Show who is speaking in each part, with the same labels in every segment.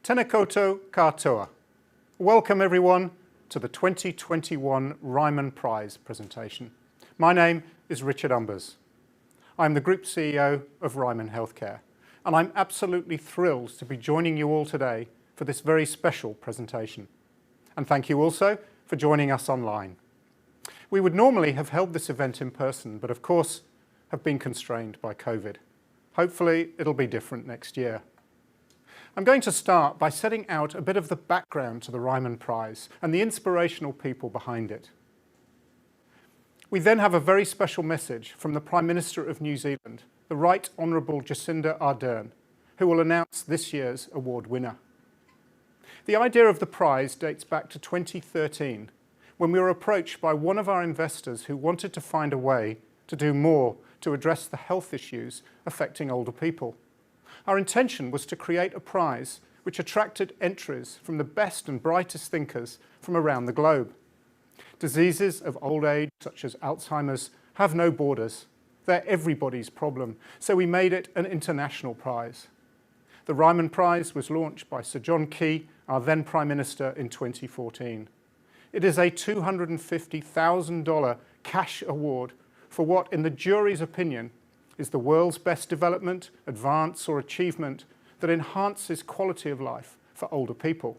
Speaker 1: Tēnā koutou katoa. Welcome everyone to the 2021 Ryman Prize presentation. My name is Richard Umbers. I'm the Group CEO of Ryman Healthcare, and I'm absolutely thrilled to be joining you all today for this very special presentation. And thank you also for joining us online. We would normally have held this event in person, but of course have been constrained by COVID. Hopefully it'll be different next year. I'm going to start by setting out a bit of the background to the Ryman Prize and the inspirational people behind it. We then have a very special message from the Prime Minister of New Zealand, the Right Honourable Jacinda Ardern, who will announce this year's award winner. The idea of the prize dates back to 2013, when we were approached by one of our investors who wanted to find a way to do more to address the health issues affecting older people. Our intention was to create a prize which attracted entries from the best and brightest thinkers from around the globe. Diseases of old age, such as Alzheimer's, have no borders. They're everybody's problem, so we made it an international prize. The Ryman Prize was launched by Sir John Key, our then Prime Minister, in 2014. It is a $250,000 cash award for what, in the jury's opinion, is the world's best development, advance or achievement that enhances quality of life for older people.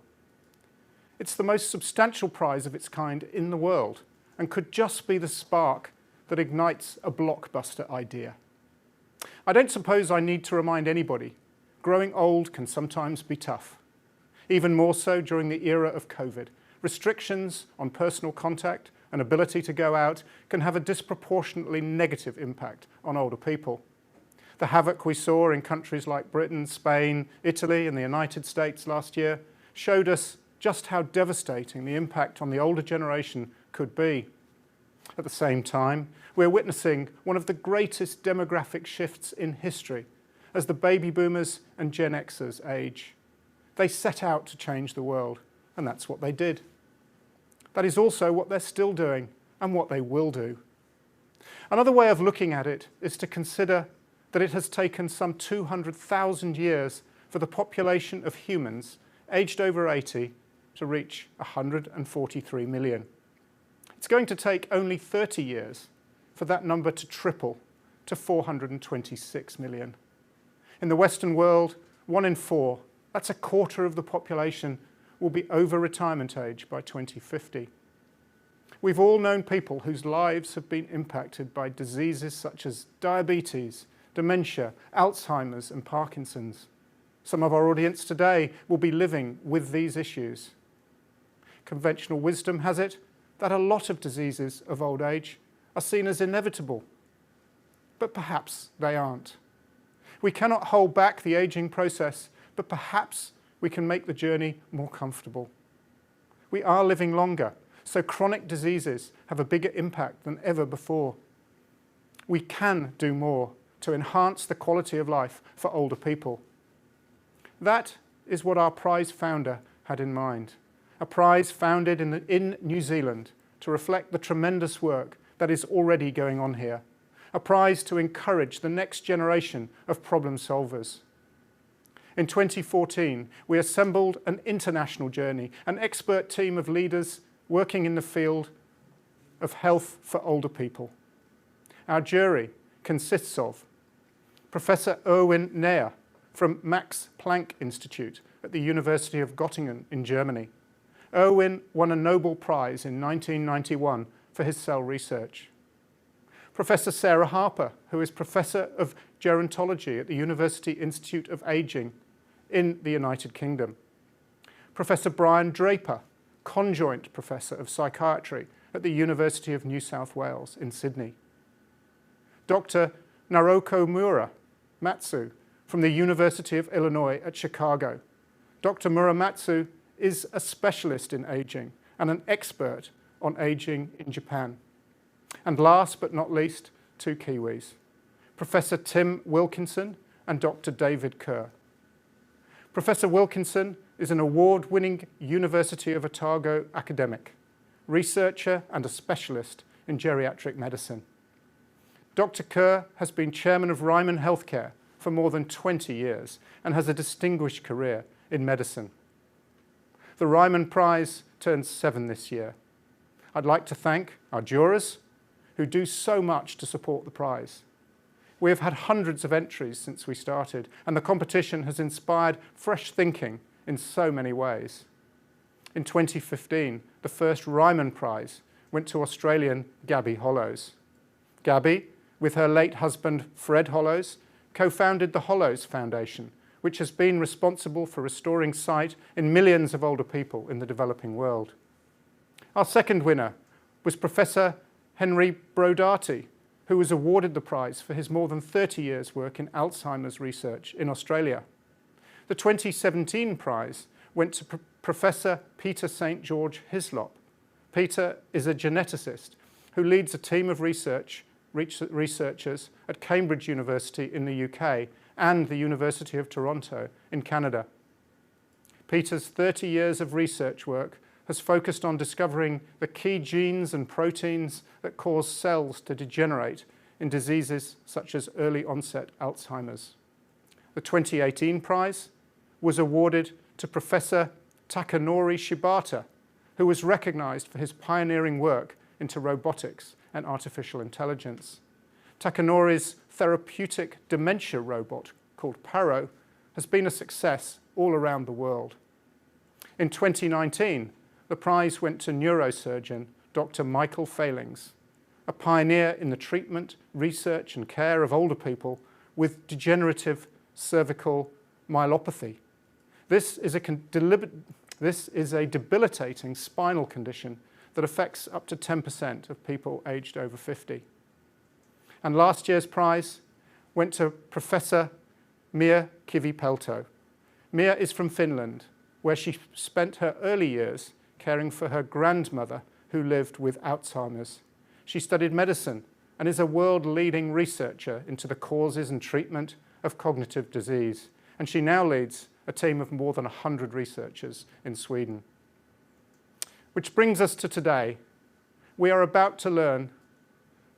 Speaker 1: It's the most substantial prize of its kind in the world and could just be the spark that ignites a blockbuster idea. I don't suppose I need to remind anybody, growing old can sometimes be tough. Even more so during the era of COVID. Restrictions on personal contact and ability to go out can have a disproportionately negative impact on older people. The havoc we saw in countries like Britain, Spain, Italy and the United States last year showed us just how devastating the impact on the older generation could be. At the same time, we're witnessing one of the greatest demographic shifts in history as the baby boomers and Gen Xers age. They set out to change the world, and that's what they did. That is also what they're still doing and what they will do. Another way of looking at it is to consider that it has taken some 200,000 years for the population of humans aged over 80 to reach 143 million. It's going to take only 30 years for that number to triple to 426 million. In the Western world, 1 in 4, that's a quarter of the population, will be over retirement age by 2050. We've all known people whose lives have been impacted by diseases such as diabetes, dementia, Alzheimer's and Parkinson's. Some of our audience today will be living with these issues. Conventional wisdom has it that a lot of diseases of old age are seen as inevitable, but perhaps they aren't. We cannot hold back the aging process, but perhaps we can make the journey more comfortable. We are living longer, so chronic diseases have a bigger impact than ever before. We can do more to enhance the quality of life for older people. That is what our prize founder had in mind. A prize founded in New Zealand to reflect the tremendous work that is already going on here. A prize to encourage the next generation of problem solvers. In 2014, we assembled an international journey, an expert team of leaders working in the field of health for older people. Our jury consists of Professor Erwin Neher from Max Planck Institute at the University of Göttingen in Germany. Erwin won a Nobel Prize in 1991 for his cell research. Professor Sarah Harper, who is Professor of Gerontology at the University Institute of Aging in the United Kingdom. Professor Brian Draper, Conjoint Professor of Psychiatry at the University of New South Wales in Sydney. Dr. Naoko Muramatsu from the University of Illinois at Chicago. Dr. Muramatsu is a specialist in aging and an expert on aging in Japan. And last but not least, 2 Kiwis, Professor Tim Wilkinson and Dr. David Kerr. Professor Wilkinson is an award-winning University of Otago academic, researcher and a specialist in geriatric medicine. Dr. Kerr has been chairman of Ryman Healthcare for more than 20 years and has a distinguished career in medicine The Ryman Prize turns 7 this year. I'd like to thank our jurors, who do so much to support the prize. We have had hundreds of entries since we started, and the competition has inspired fresh thinking in so many ways. In 2015, the first Ryman Prize went to Australian Gabby Hollows. Gabby, with her late husband Fred Hollows, co-founded the Hollows Foundation, which has been responsible for restoring sight in millions of older people in the developing world. Our second winner was Professor Henry Brodati, who was awarded the prize for his more than 30 years' work in Alzheimer's research in Australia. The 2017 prize went to Professor Peter St. George Hislop. Peter is a geneticist who leads a team of researchers at Cambridge University in the UK and the University of Toronto in Canada. Peter's 30 years of research work has focused on discovering the key genes and proteins that cause cells to degenerate in diseases such as early onset Alzheimer's. The 2018 prize was awarded to Professor Takanori Shibata, who was recognised for his pioneering work into robotics and artificial intelligence. Takanori's therapeutic dementia robot, called Paro, has been a success all around the world. In 2019, the prize went to neurosurgeon Dr. Michael Failings, a pioneer in the treatment, research and care of older people with degenerative cervical myelopathy. This is a debilitating spinal condition that affects up to 10% of people aged over 50. And last year's prize went to Professor Mia Kivipelto. Mia is from Finland, where she spent her early years caring for her grandmother who lived with Alzheimer's. She studied medicine and is a world-leading researcher into the causes and treatment of cognitive disease. And she now leads a team of more than 100 researchers in Sweden. Which brings us to today. We are about to learn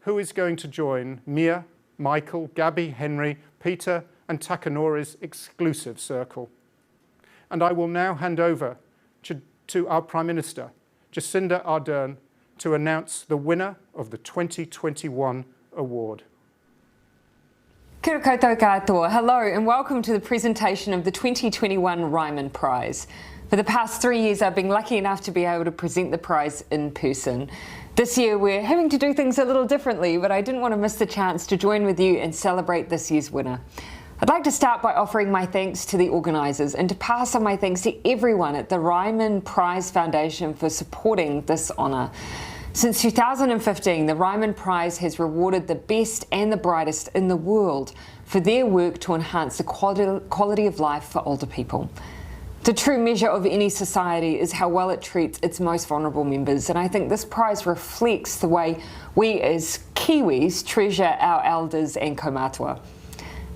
Speaker 1: who is going to join Mia, Michael, Gabby, Henry, Peter and Takanori's exclusive circle. And I will now hand over to our Prime Minister, Jacinda Ardern, to announce the winner of the 2021 award.
Speaker 2: Kia ora koutou katoa. Hello and welcome to the presentation of the 2021 Ryman Prize. For the past 3 years I've been lucky enough to be able to present the prize in person. This year we're having to do things a little differently, but I didn't want to miss the chance to join with you and celebrate this year's winner. I'd like to start by offering my thanks to the organisers and to pass on my thanks to everyone at the Ryman Prize Foundation for supporting this honour. Since 2015, the Ryman Prize has rewarded the best and the brightest in the world for their work to enhance the quality of life for older people. The true measure of any society is how well it treats its most vulnerable members, and I think this prize reflects the way we as Kiwis treasure our elders and kaumātua.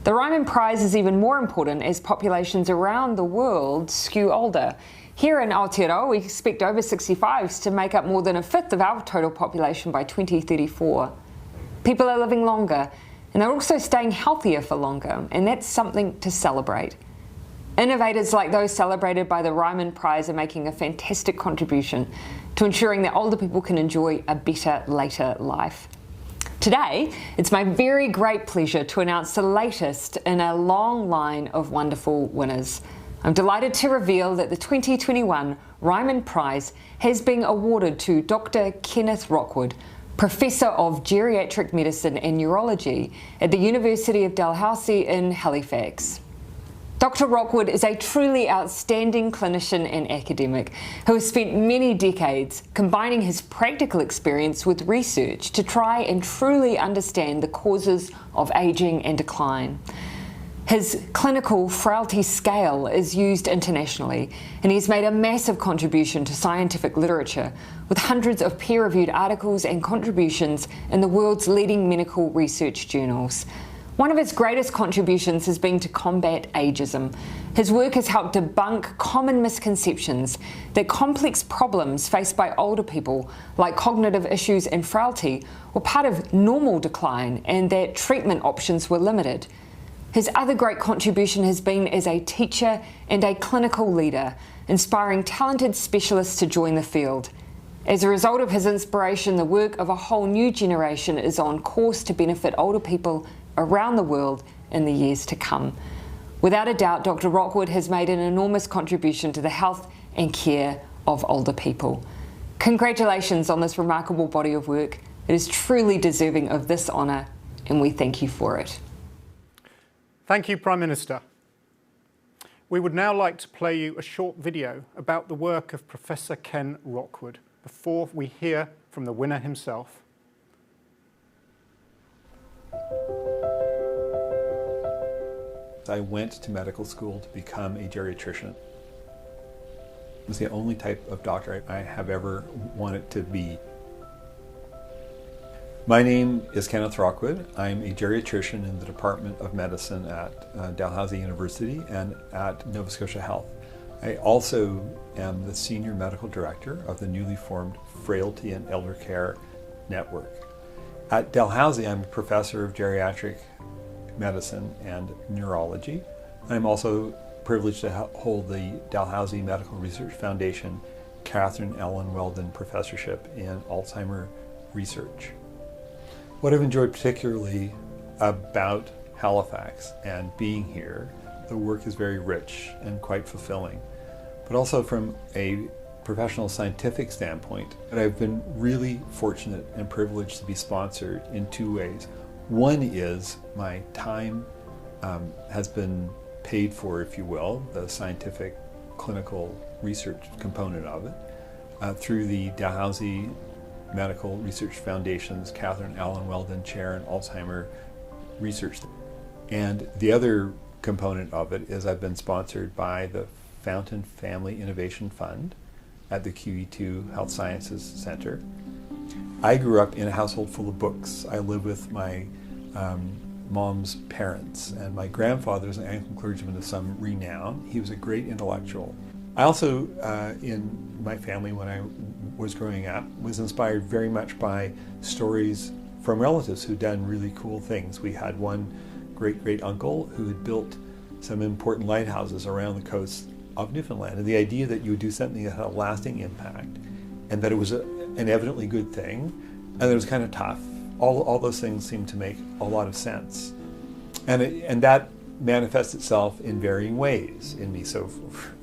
Speaker 2: The Ryman Prize is even more important as populations around the world skew older. Here in Aotearoa, we expect over 65s to make up more than a fifth of our total population by 2034. People are living longer, and they're also staying healthier for longer, and that's something to celebrate. Innovators like those celebrated by the Ryman Prize are making a fantastic contribution to ensuring that older people can enjoy a better later life. Today, it's my very great pleasure to announce the latest in a long line of wonderful winners. I'm delighted to reveal that the 2021 Ryman Prize has been awarded to Dr. Kenneth Rockwood, Professor of Geriatric Medicine and Neurology at the University of Dalhousie in Halifax. Dr. Rockwood is a truly outstanding clinician and academic who has spent many decades combining his practical experience with research to try and truly understand the causes of aging and decline. His clinical frailty scale is used internationally, and he's made a massive contribution to scientific literature with hundreds of peer-reviewed articles and contributions in the world's leading medical research journals. One of his greatest contributions has been to combat ageism. His work has helped debunk common misconceptions that complex problems faced by older people, like cognitive issues and frailty, were part of normal decline and that treatment options were limited. His other great contribution has been as a teacher and a clinical leader, inspiring talented specialists to join the field. As a result of his inspiration, the work of a whole new generation is on course to benefit older people around the world in the years to come. Without a doubt, Dr. Rockwood has made an enormous contribution to the health and care of older people. Congratulations on this remarkable body of work. It is truly deserving of this honour, and we thank you for it.
Speaker 1: Thank you, Prime Minister. We would now like to play you a short video about the work of Professor Ken Rockwood before we hear from the winner himself.
Speaker 3: I went to medical school to become a geriatrician. It was the only type of doctor I have ever wanted to be. My name is Kenneth Rockwood. I'm a geriatrician in the Department of Medicine at Dalhousie University and at Nova Scotia Health. I also am the Senior Medical Director of the newly formed Frailty and Elder Care Network. At Dalhousie, I'm a Professor of Geriatric Medicine and Neurology. I'm also privileged to hold the Dalhousie Medical Research Foundation Catherine Ellen Weldon Professorship in Alzheimer Research. What I've enjoyed particularly about Halifax and being here, the work is very rich and quite fulfilling, but also from a professional scientific standpoint, I've been really fortunate and privileged to be sponsored in two ways. One is my time has been paid for, if you will, the scientific clinical research component of it, through the Dalhousie Medical Research Foundation's Catherine Allen Weldon Chair in Alzheimer Research. And the other component of it is I've been sponsored by the Fountain Family Innovation Fund at the QE2 Health Sciences Center. I grew up in a household full of books. I lived with my mom's parents, and my grandfather was an Anglican clergyman of some renown. He was a great intellectual. I also, in my family when I was growing up, was inspired very much by stories from relatives who'd done really cool things. We had one great-great-uncle who had built some important lighthouses around the coast of Newfoundland. And the idea that you would do something that had a lasting impact and that it was an evidently good thing and that it was kind of tough, all those things seemed to make a lot of sense. And that manifests itself in varying ways in me. So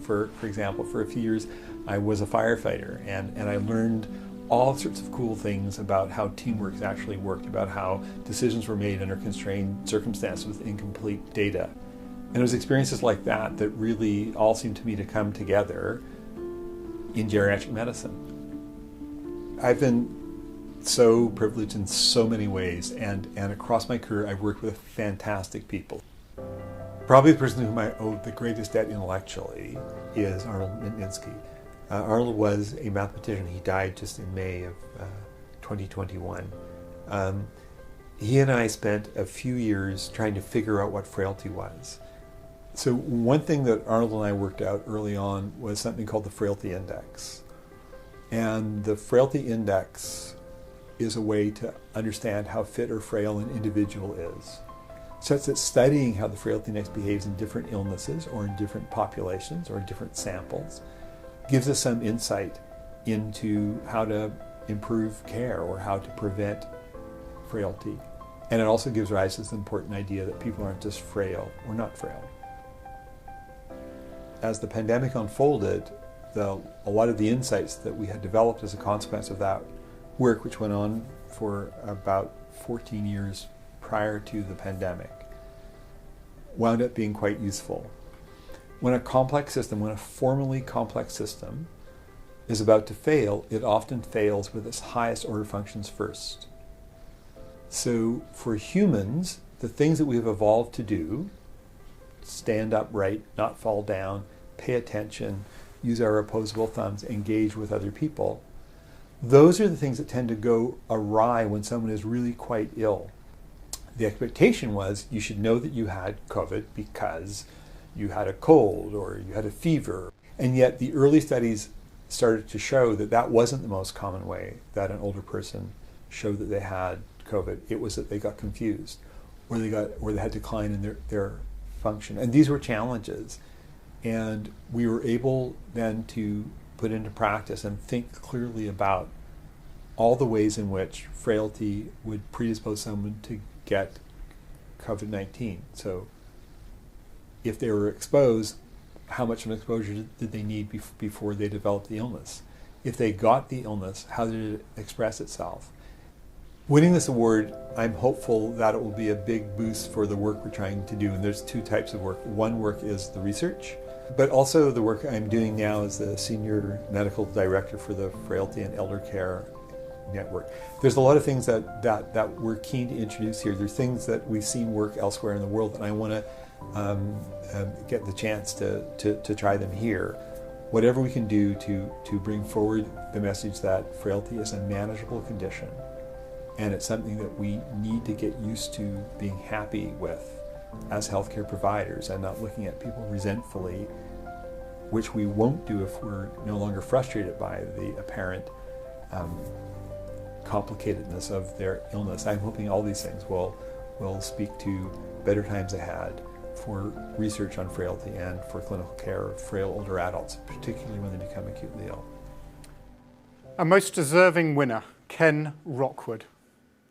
Speaker 3: for example, for a few years, I was a firefighter, and I learned all sorts of cool things about how teamwork actually worked, about how decisions were made under constrained circumstances with incomplete data. And it was experiences like that that really all seemed to me to come together in geriatric medicine. I've been so privileged in so many ways, and across my career I've worked with fantastic people. Probably the person to whom I owe the greatest debt intellectually is Arnold Mcninski. Arnold was a mathematician. He died just in May of 2021. He and I spent a few years trying to figure out what frailty was. So one thing that Arnold and I worked out early on was something called the Frailty Index. And the Frailty Index is a way to understand how fit or frail an individual is, such that studying how the Frailty Index behaves in different illnesses or in different populations or in different samples gives us some insight into how to improve care or how to prevent frailty. And it also gives rise to this important idea that people aren't just frail or not frail. As the pandemic unfolded, a lot of the insights that we had developed as a consequence of that work, which went on for about 14 years prior to the pandemic, wound up being quite useful. When a complex system, when a formally complex system is about to fail, it often fails with its highest order functions first. So for humans, the things that we've evolved to do, stand upright, not fall down, pay attention, use our opposable thumbs, engage with other people, those are the things that tend to go awry when someone is really quite ill. The expectation was you should know that you had COVID because you had a cold or you had a fever. And yet the early studies started to show that that wasn't the most common way that an older person showed that they had COVID. It was that they got confused. or they had decline in their function. And these were challenges. And we were able then to put into practice and think clearly about all the ways in which frailty would predispose someone to get COVID-19. So if they were exposed, how much of an exposure did they need before they developed the illness? If they got the illness, how did it express itself? Winning this award, I'm hopeful that it will be a big boost for the work we're trying to do. And there's two types of work. One work is the research, but also the work I'm doing now as the Senior Medical Director for the Frailty and Elder Care Network. There's a lot of things that we're keen to introduce here. There's things that we've seen work elsewhere in the world, and I want to get the chance to try them here. Whatever we can do to bring forward the message that frailty is a manageable condition, and it's something that we need to get used to being happy with as healthcare providers and not looking at people resentfully, which we won't do if we're no longer frustrated by the apparent complicatedness of their illness. I'm hoping all these things will speak to better times ahead for research on frailty and for clinical care of frail older adults, particularly when they become acutely ill.
Speaker 1: A most deserving winner, Ken Rockwood.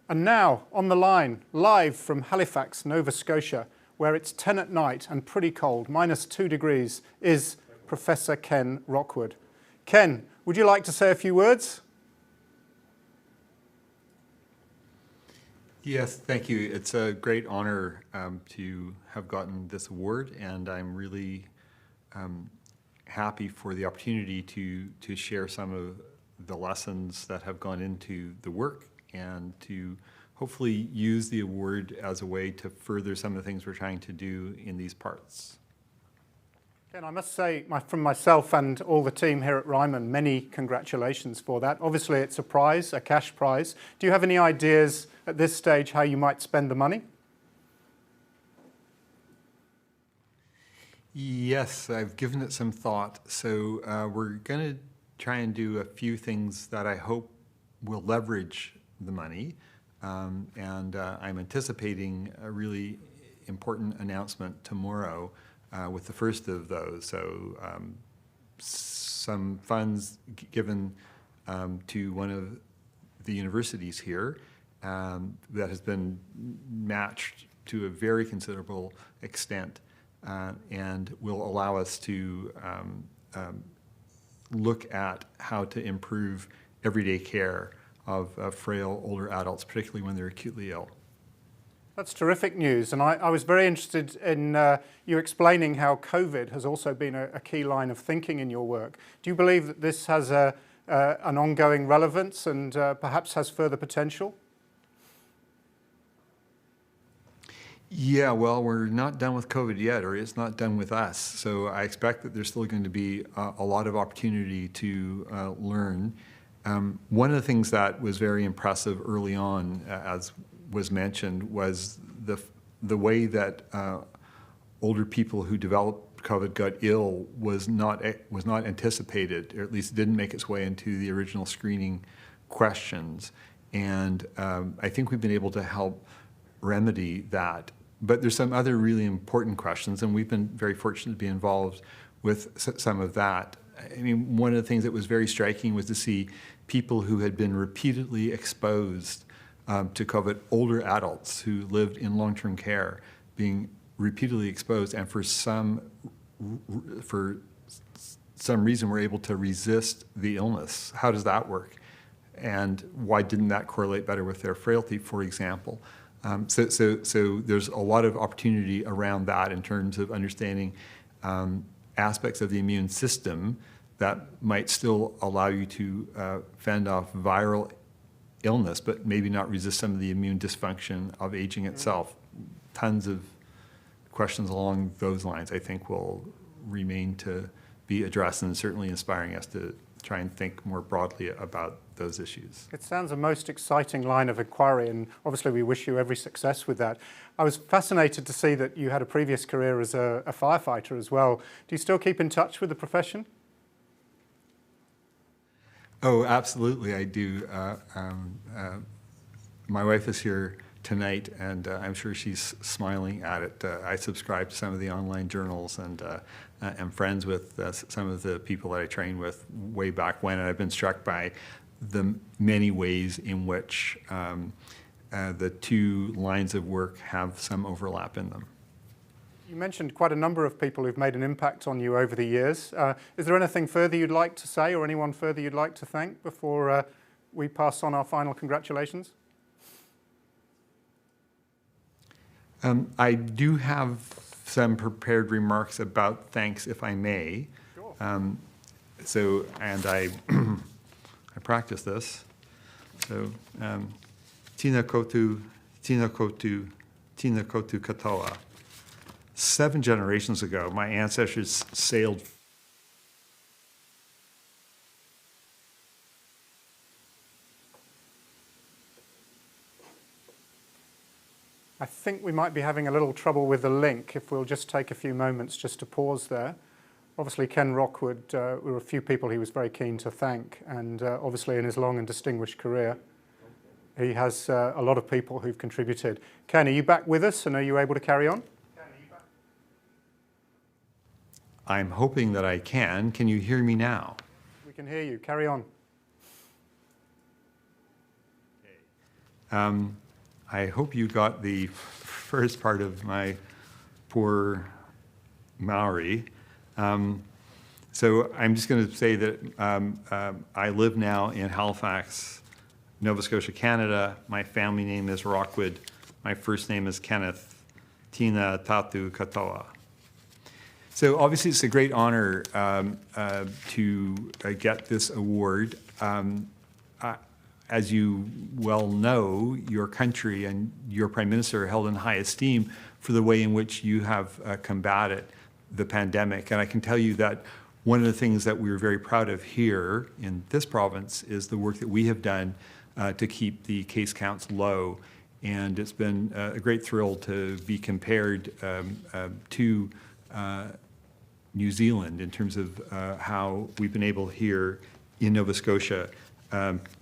Speaker 1: And now, on the line, live from Halifax, Nova Scotia, where it's 10 at night and pretty cold, -2 degrees, is Professor Ken Rockwood. Ken, would you like to say a few words?
Speaker 3: Yes, thank you. It's a great honor to have gotten this award, and I'm really happy for the opportunity to share some of the lessons that have gone into the work and to hopefully use the award as a way to further some of the things we're trying to do in these parts.
Speaker 1: Ken, I must say, from myself and all the team here at Ryman, many congratulations for that. Obviously, it's a prize, a cash prize. Do you have any ideas at this stage how you might spend the money?
Speaker 3: Yes, I've given it some thought. So we're going to try and do a few things that I hope will leverage the money. And I'm anticipating a really important announcement tomorrow with the first of those. So some funds given to one of the universities here that has been matched to a very considerable extent and will allow us to look at how to improve everyday care of frail older adults, particularly when they're acutely ill.
Speaker 1: That's terrific news, and I was very interested in you explaining how COVID has also been a key line of thinking in your work. Do you believe that this has an ongoing relevance and perhaps has further potential?
Speaker 3: Yeah, well, we're not done with COVID yet, or it's not done with us. So I expect that there's still going to be a lot of opportunity to learn. One of the things that was very impressive early on, as was mentioned, was the way that older people who developed COVID got ill was not anticipated, or at least didn't make its way into the original screening questions. And I think we've been able to help remedy that. But there's some other really important questions, and we've been very fortunate to be involved with some of that. I mean, one of the things that was very striking was to see people who had been repeatedly exposed to COVID, older adults who lived in long-term care, being repeatedly exposed, and for some reason were able to resist the illness. How does that work? And why didn't that correlate better with their frailty, for example? So there's a lot of opportunity around that in terms of understanding aspects of the immune system that might still allow you to fend off viral illness, but maybe not resist some of the immune dysfunction of aging itself. Tons of questions along those lines, I think, will remain to be addressed, and certainly inspiring us to try and think more broadly about those issues.
Speaker 1: It sounds a most exciting line of inquiry, and obviously we wish you every success with that. I was fascinated to see that you had a previous career as a firefighter as well. Do you still keep in touch with the profession?
Speaker 3: Oh, absolutely, I do. My wife is here tonight, and I'm sure she's smiling at it. I subscribe to some of the online journals and am friends with some of the people that I trained with way back when, and I've been struck by the many ways in which the two lines of work have some overlap in them.
Speaker 1: You mentioned quite a number of people who've made an impact on you over the years. Is there anything further you'd like to say, or anyone further you'd like to thank before we pass on our final congratulations?
Speaker 3: I do have some prepared remarks about thanks, if I may.
Speaker 1: Sure.
Speaker 3: I practice this. So, Tina Kotu Katoa. 7 generations ago, my ancestors sailed.
Speaker 1: I think we might be having a little trouble with the link. If we'll just take a few moments just to pause there. Obviously, Ken Rockwood, there were a few people he was very keen to thank, and obviously in his long and distinguished career, he has a lot of people who've contributed. Ken, are you back with us, and are you able to carry on?
Speaker 3: I'm hoping that I can. Can you hear me now?
Speaker 1: We can hear you. Carry on.
Speaker 3: I hope you got the first part of my poor Maori. So I'm just going to say that I live now in Halifax, Nova Scotia, Canada. My family name is Rockwood. My first name is Kenneth. Tina Tatu Katoa. So obviously it's a great honor to get this award. As you well know, your country and your Prime Minister are held in high esteem for the way in which you have combated the pandemic. And I can tell you that one of the things that we're very proud of here in this province is the work that we have done to keep the case counts low. And it's been a great thrill to be compared to New Zealand in terms of how we've been able here in Nova Scotia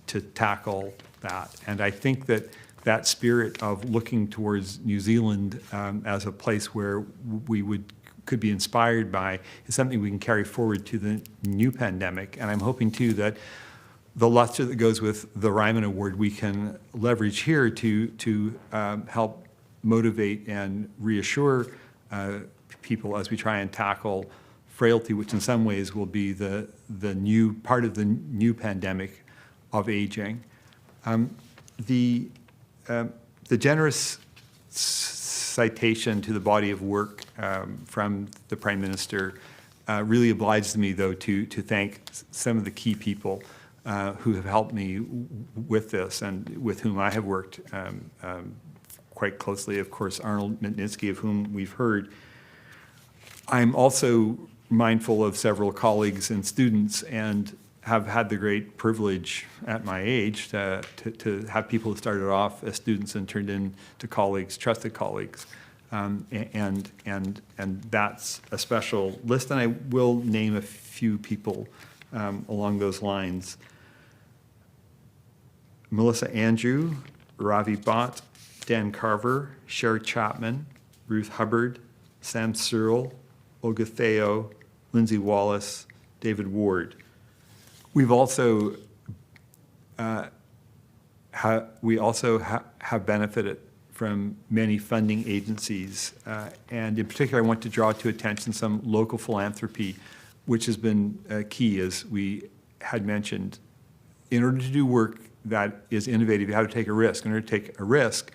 Speaker 3: to tackle that. And I think that that spirit of looking towards New Zealand as a place where we could be inspired by is something we can carry forward to the new pandemic. And I'm hoping too that the luster that goes with the Ryman Award we can leverage here to help motivate and reassure people as we try and tackle frailty, which in some ways will be the new part of the new pandemic of aging. The generous citation to the body of work from the Prime Minister really obliges me, though, to thank some of the key people who have helped me with this and with whom I have worked quite closely. Of course, Arnold Mcninski, of whom we've heard. I'm also mindful of several colleagues and students, and have had the great privilege at my age to have people who started off as students and turned into colleagues, trusted colleagues. And that's a special list, and I will name a few people along those lines. Melissa Andrew, Ravi Bhatt, Dan Carver, Sherry Chapman, Ruth Hubbard, Sam Searle, Olga Theo, Lindsay Wallace, David Ward. We've also have benefited from many funding agencies, and in particular, I want to draw to attention some local philanthropy, which has been key, as we had mentioned. In order to do work that is innovative, you have to take a risk. In order to take a risk,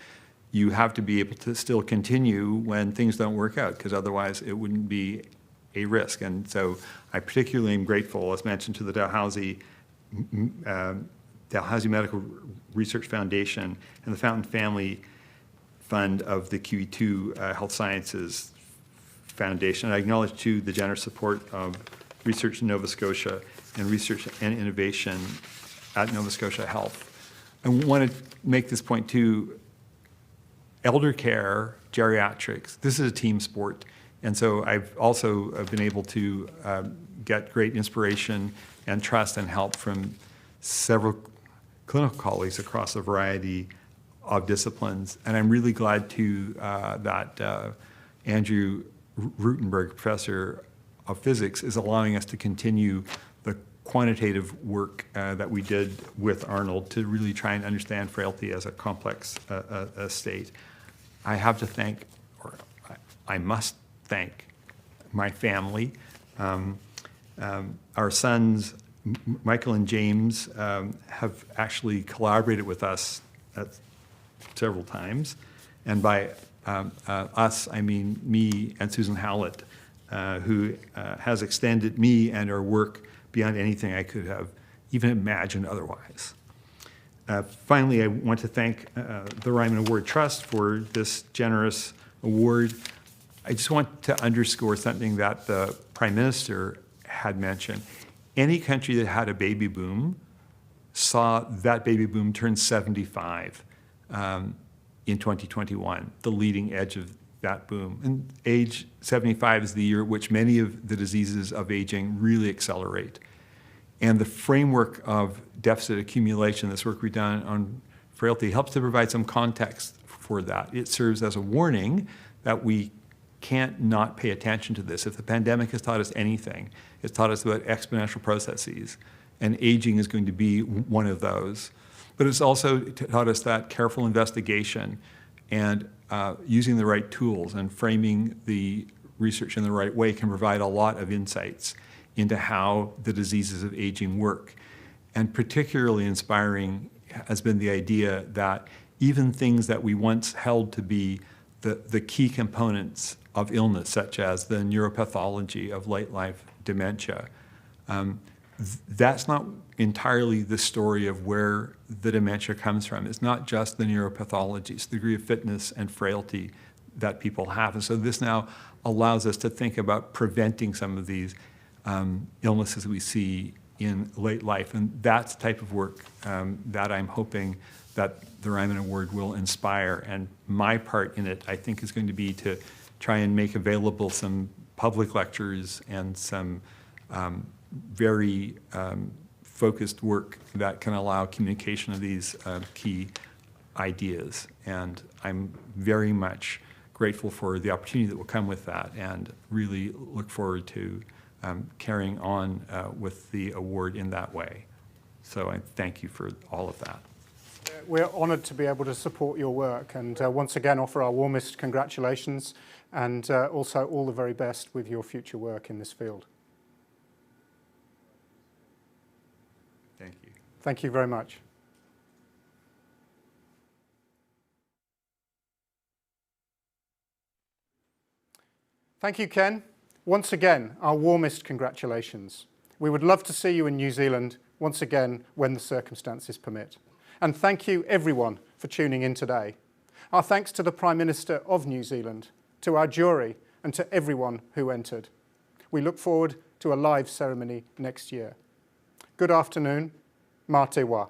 Speaker 3: you have to be able to still continue when things don't work out, because otherwise it wouldn't be a risk. And so I particularly am grateful, as mentioned, to the Dalhousie Medical Research Foundation and the Fountain Family Fund of the QE2 Health Sciences Foundation. I acknowledge, too, the generous support of Research in Nova Scotia and Research and Innovation at Nova Scotia Health. I want to make this point, too. Elder care, geriatrics, this is a team sport. And so I've also been able to get great inspiration and trust and help from several clinical colleagues across a variety of disciplines. And I'm really glad too that Andrew Rutenberg, professor of physics, is allowing us to continue the quantitative work that we did with Arnold to really try and understand frailty as a complex state. I have to thank, or I must thank, my family. Our sons, Michael and James, have actually collaborated with us several times. And by us, I mean me and Susan Hallett, who has extended me and our work beyond anything I could have even imagined otherwise. Finally, I want to thank the Ryman Award Trust for this generous award. I just want to underscore something that the Prime Minister had mentioned. Any country that had a baby boom saw that baby boom turn 75 in 2021, the leading edge of that boom. And age 75 is the year at which many of the diseases of aging really accelerate. And the framework of deficit accumulation, this work we've done on frailty, helps to provide some context for that. It serves as a warning that we can't not pay attention to this. If the pandemic has taught us anything, it's taught us about exponential processes, and aging is going to be one of those. But it's also taught us that careful investigation and using the right tools and framing the research in the right way can provide a lot of insights into how the diseases of aging work. And particularly inspiring has been the idea that even things that we once held to be the key components of illness, such as the neuropathology of late life dementia, that's not entirely the story of where the dementia comes from. It's not just the neuropathology, it's the degree of fitness and frailty that people have. And so this now allows us to think about preventing some of these illnesses we see in late life. And that's the type of work that I'm hoping that the Ryman Award will inspire. And my part in it, I think, is going to be to try and make available some public lectures and some very focused work that can allow communication of these key ideas. And I'm very much grateful for the opportunity that will come with that, and really look forward to carrying on with the award in that way. So I thank you for all of that.
Speaker 1: We're honoured to be able to support your work, and once again offer our warmest congratulations, and also all the very best with your future work in this field.
Speaker 3: Thank you.
Speaker 1: Thank you very much. Thank you, Ken. Once again, our warmest congratulations. We would love to see you in New Zealand once again when the circumstances permit. And thank you, everyone, for tuning in today. Our thanks to the Prime Minister of New Zealand, to our jury, and to everyone who entered. We look forward to a live ceremony next year. Good afternoon. Mā te wā.